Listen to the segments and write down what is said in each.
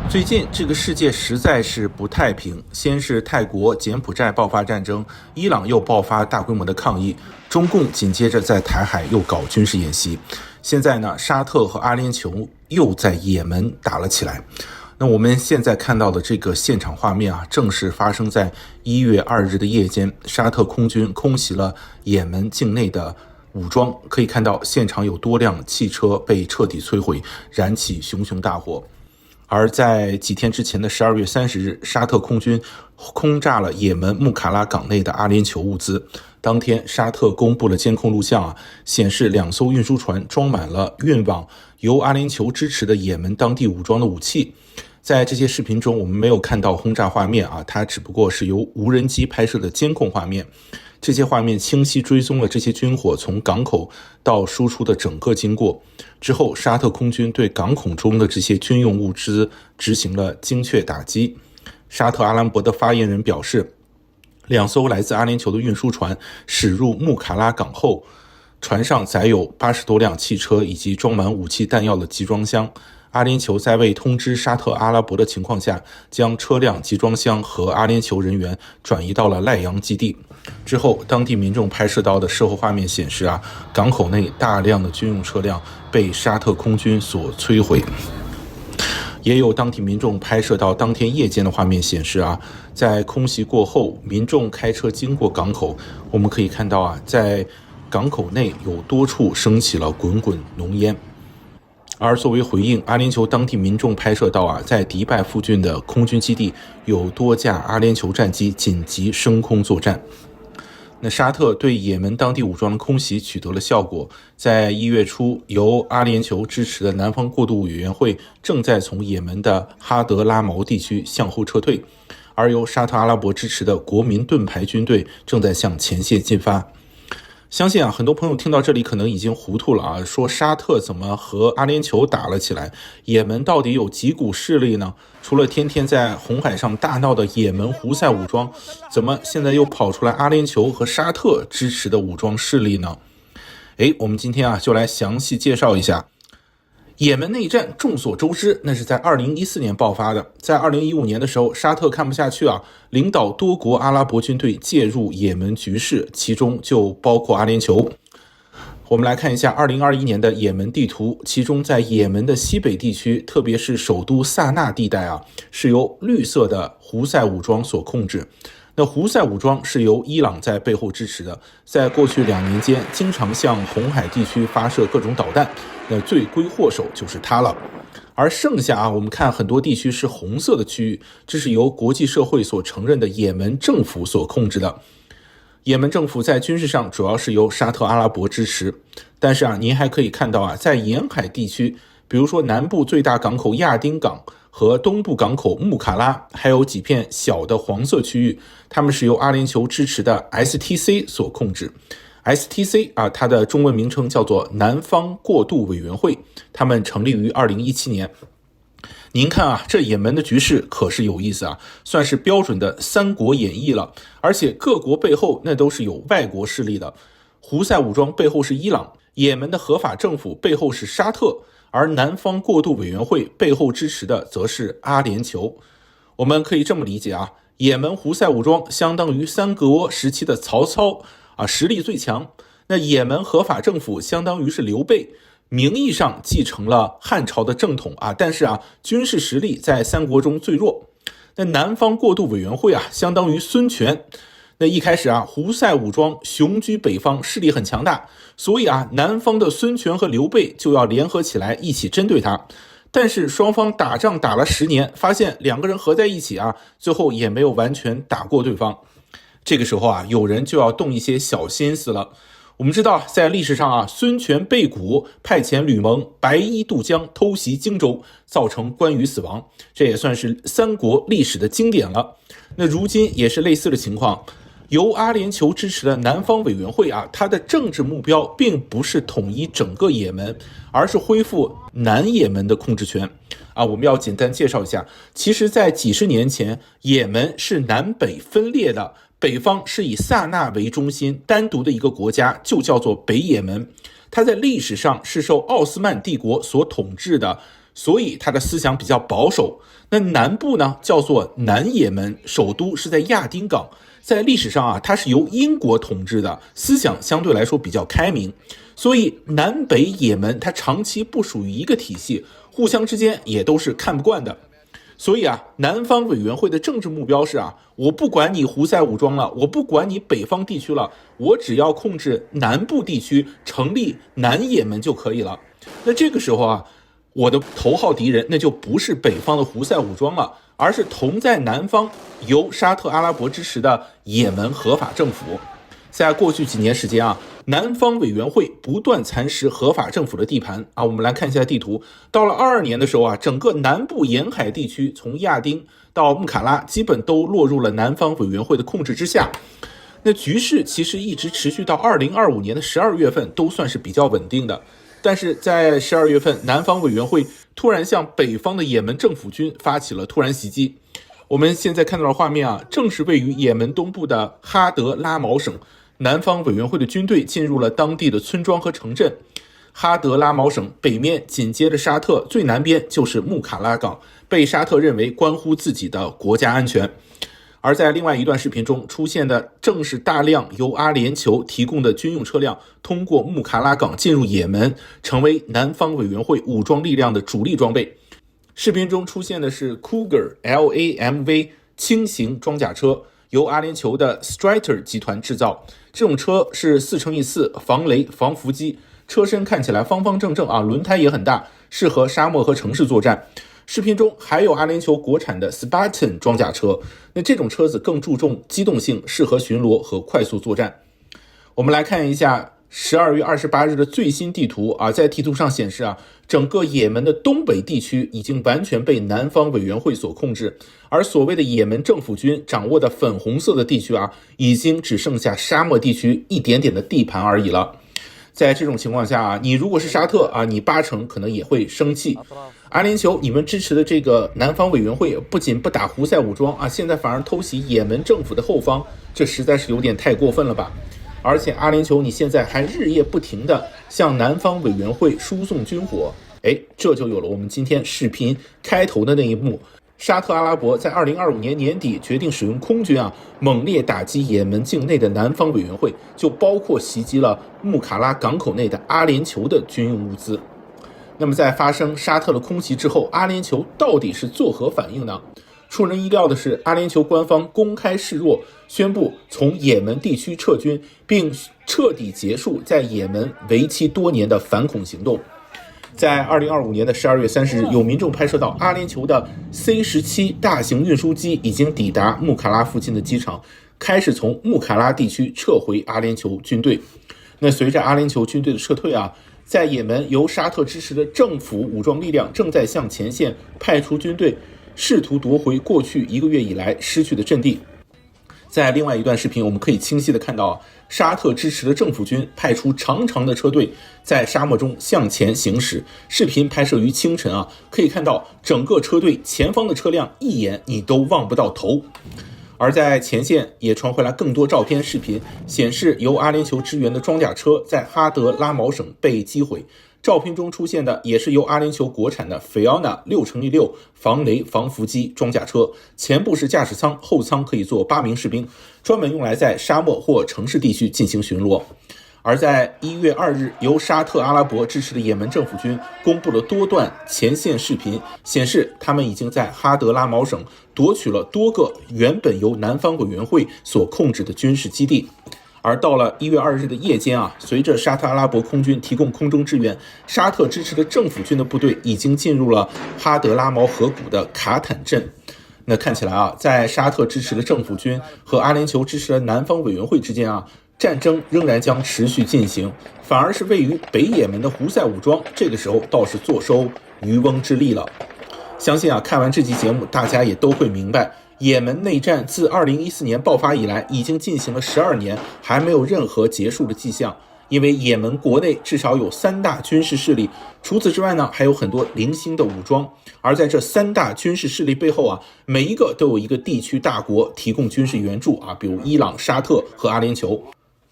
最近这个世界实在是不太平，先是泰国、柬埔寨爆发战争，伊朗又爆发大规模的抗议，中共紧接着在台海又搞军事演习，现在呢，沙特和阿联酋又在也门打了起来。那我们现在看到的这个现场画面啊，正是发生在1月2日的夜间，沙特空军空袭了也门境内的武装，可以看到现场有多辆汽车被彻底摧毁，燃起熊熊大火。而在几天之前的12月30日，沙特空军轰炸了也门穆卡拉港内的阿联酋物资。当天，沙特公布了监控录像显示2艘运输船装满了运往由阿联酋支持的也门当地武装的武器。在这些视频中，我们没有看到轰炸画面它只不过是由无人机拍摄的监控画面。这些画面清晰追踪了这些军火从港口到输出的整个经过。之后，沙特空军对港口中的这些军用物资执行了精确打击。沙特阿兰伯的发言人表示，2艘来自阿联酋的运输船驶入穆卡拉港后，船上载有80多辆汽车以及装满武器弹药的集装箱。阿联酋在未通知沙特阿拉伯的情况下，将车辆、集装箱和阿联酋人员转移到了赖阳基地。之后，当地民众拍摄到的事后画面显示港口内大量的军用车辆被沙特空军所摧毁。也有当地民众拍摄到当天夜间的画面显示在空袭过后，民众开车经过港口，我们可以看到在港口内有多处升起了滚滚浓烟。而作为回应，阿联酋当地民众拍摄到在迪拜附近的空军基地有多架阿联酋战机紧急升空作战。那沙特对也门当地武装的空袭取得了效果，在1月初，由阿联酋支持的南方过渡委员会正在从也门的哈德拉毛地区向后撤退，而由沙特阿拉伯支持的国民盾牌军队正在向前线进发。相信很多朋友听到这里可能已经糊涂了说沙特怎么和阿联酋打了起来？也门到底有几股势力呢？除了天天在红海上大闹的也门胡塞武装，怎么现在又跑出来阿联酋和沙特支持的武装势力呢？我们今天就来详细介绍一下。也门内战众所周知，那是在2014年爆发的。在2015年的时候，沙特看不下去领导多国阿拉伯军队介入也门局势，其中就包括阿联酋。我们来看一下2021年的也门地图，其中在也门的西北地区，特别是首都萨那地带是由绿色的胡塞武装所控制。那胡塞武装是由伊朗在背后支持的，在过去2年间经常向红海地区发射各种导弹，那罪魁祸首就是它了。而剩下我们看很多地区是红色的区域，这是由国际社会所承认的也门政府所控制的。也门政府在军事上主要是由沙特阿拉伯支持，但是您还可以看到在沿海地区，比如说南部最大港口亚丁港和东部港口穆卡拉，还有几片小的黄色区域，它们是由阿联酋支持的 STC 所控制。STC 它的中文名称叫做南方过渡委员会，他们成立于2017年。您看这也门的局势可是有意思算是标准的三国演义了，而且各国背后那都是有外国势力的。胡塞武装背后是伊朗，也门的合法政府背后是沙特，而南方过渡委员会背后支持的则是阿联酋。我们可以这么理解也门胡塞武装相当于三国时期的曹操实力最强。那也门合法政府相当于是刘备，名义上继承了汉朝的正统但是军事实力在三国中最弱。那南方过渡委员会相当于孙权。那一开始胡塞武装雄居北方，势力很强大，所以南方的孙权和刘备就要联合起来一起针对他。但是双方打仗打了10年，发现2个人合在一起最后也没有完全打过对方。这个时候有人就要动一些小心思了。我们知道在历史上孙权背骨派遣吕蒙白衣渡江偷袭荆州，造成关羽死亡，这也算是三国历史的经典了。那如今也是类似的情况，由阿联酋支持的南方委员会它的政治目标并不是统一整个也门，而是恢复南也门的控制权我们要简单介绍一下，其实在几十年前，也门是南北分裂的，北方是以萨那为中心单独的一个国家，就叫做北也门。他在历史上是受奥斯曼帝国所统治的，所以他的思想比较保守。那南部呢，叫做南也门，首都是在亚丁港。在历史上啊，它是由英国统治的，思想相对来说比较开明，所以南北也门它长期不属于一个体系，互相之间也都是看不惯的。所以啊，南方委员会的政治目标是我不管你胡塞武装了，我不管你北方地区了，我只要控制南部地区，成立南也门就可以了。那这个时候我的头号敌人那就不是北方的胡塞武装了，而是同在南方由沙特阿拉伯支持的也门合法政府。在过去几年时间南方委员会不断蚕食合法政府的地盘我们来看一下地图。到了22年的时候整个南部沿海地区从亚丁到穆卡拉基本都落入了南方委员会的控制之下。那局势其实一直持续到2025年的12月份都算是比较稳定的。但是在12月份，南方委员会突然向北方的也门政府军发起了突然袭击。我们现在看到的画面正是位于也门东部的哈德拉毛省，南方委员会的军队进入了当地的村庄和城镇。哈德拉毛省北面紧接着沙特，最南边就是穆卡拉港，被沙特认为关乎自己的国家安全。而在另外一段视频中出现的正是大量由阿联酋提供的军用车辆通过穆卡拉港进入也门，成为南方委员会武装力量的主力装备。视频中出现的是 Cougar LAMV 轻型装甲车，由阿联酋的 Stryker 集团制造。这种车是4×4防雷防伏击，车身看起来方方正正轮胎也很大，适合沙漠和城市作战。视频中还有阿联酋国产的 Spartan 装甲车，那这种车子更注重机动性，适合巡逻和快速作战。我们来看一下12月28日的最新地图在地图上显示整个也门的东北地区已经完全被南方委员会所控制，而所谓的也门政府军掌握的粉红色的地区已经只剩下沙漠地区一点点的地盘而已了。在这种情况下你如果是沙特你80%可能也会生气。阿联酋你们支持的这个南方委员会不仅不打胡塞武装现在反而偷袭也门政府的后方，这实在是有点太过分了吧。而且阿联酋你现在还日夜不停地向南方委员会输送军火，这就有了我们今天视频开头的那一幕。沙特阿拉伯在2025年年底决定使用空军猛烈打击也门境内的南方委员会，就包括袭击了穆卡拉港口内的阿联酋的军用物资。那么在发生沙特的空袭之后，阿联酋到底是作何反应呢？出人意料的是，阿联酋官方公开示弱，宣布从也门地区撤军，并彻底结束在也门为期多年的反恐行动。在2025年的12月30日，有民众拍摄到阿联酋的 C-17 大型运输机已经抵达穆卡拉附近的机场，开始从穆卡拉地区撤回阿联酋军队。那随着阿联酋军队的撤退在也门由沙特支持的政府武装力量正在向前线派出军队，试图夺回过去1个月以来失去的阵地。在另外一段视频，我们可以清晰地看到沙特支持的政府军派出长长的车队在沙漠中向前行驶。视频拍摄于清晨可以看到整个车队前方的车辆一眼你都望不到头。而在前线也传回来更多照片视频，显示由阿联酋支援的装甲车在哈德拉毛省被击毁。照片中出现的也是由阿联酋国产的 Fiona 6×6防雷防伏击装甲车，前部是驾驶舱，后舱可以坐8名士兵，专门用来在沙漠或城市地区进行巡逻。而在1月2日，由沙特阿拉伯支持的也门政府军公布了多段前线视频，显示他们已经在哈德拉毛省夺取了多个原本由南方委员会所控制的军事基地。而到了1月2日的夜间随着沙特阿拉伯空军提供空中支援，沙特支持的政府军的部队已经进入了哈德拉毛河谷的卡坦镇。那看起来在沙特支持的政府军和阿联酋支持的南方委员会之间战争仍然将持续进行，反而是位于北也门的胡塞武装这个时候倒是坐收渔翁之利了。相信看完这期节目大家也都会明白，也门内战自2014年爆发以来已经进行了12年，还没有任何结束的迹象。因为也门国内至少有3大军事势力，除此之外呢，还有很多零星的武装。而在这3大军事势力背后每一个都有一个地区大国提供军事援助比如伊朗、沙特和阿联酋。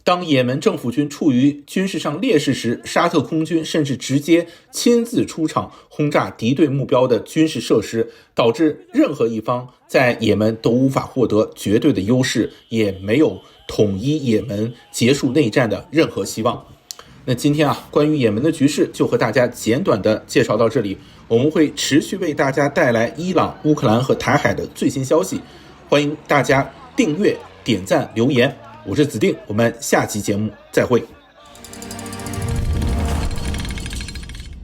当也门政府军处于军事上劣势时，沙特空军甚至直接亲自出场轰炸敌对目标的军事设施，导致任何一方在也门都无法获得绝对的优势，也没有统一也门、结束内战的任何希望。那今天关于也门的局势就和大家简短的介绍到这里，我们会持续为大家带来伊朗、乌克兰和台海的最新消息，欢迎大家订阅、点赞、留言。我是子定，我们下期节目再会。